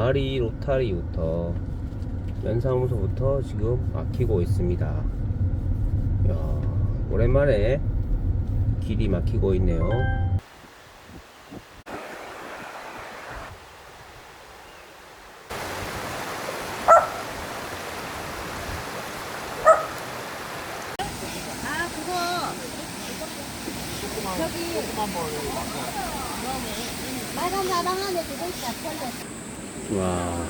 마리 로타리부터 면사무소부터 지금 막히고 있습니다. 이야, 오랜만에 길이 막히고 있네요. 빨간 사방 안에 그거 있다. 와,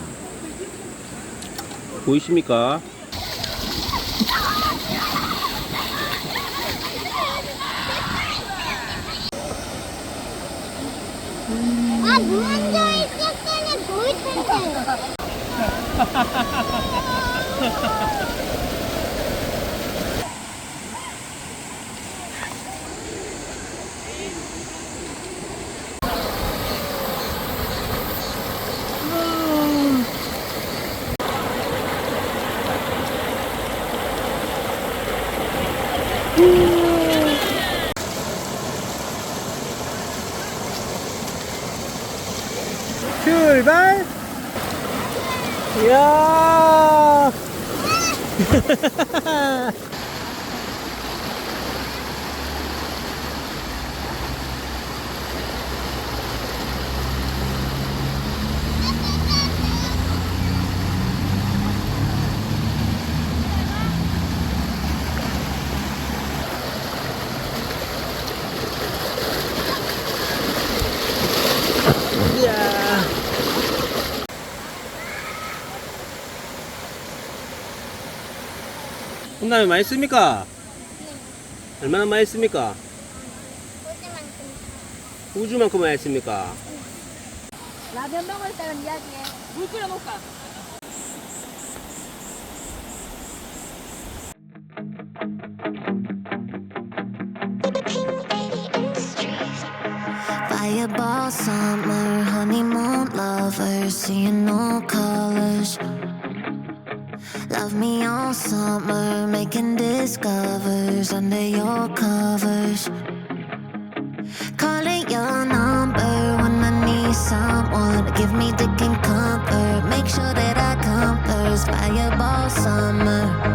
보이십니까? 아, 누운져 있었으니 보일 텐데. 출발! 이야! 콩라면 맛있습니까? 얼마나 맛있습니까? 우주만큼 맛있습니까? 라면 먹을 때는 이야기해. 물 끓여 놓을까? Fireball summer, honeymoon lovers, seeing no colors. Love me all summer, making discovers under your covers. Calling your number when I need someone to give me dick and comfort. Make sure that I come first. Fireball summer.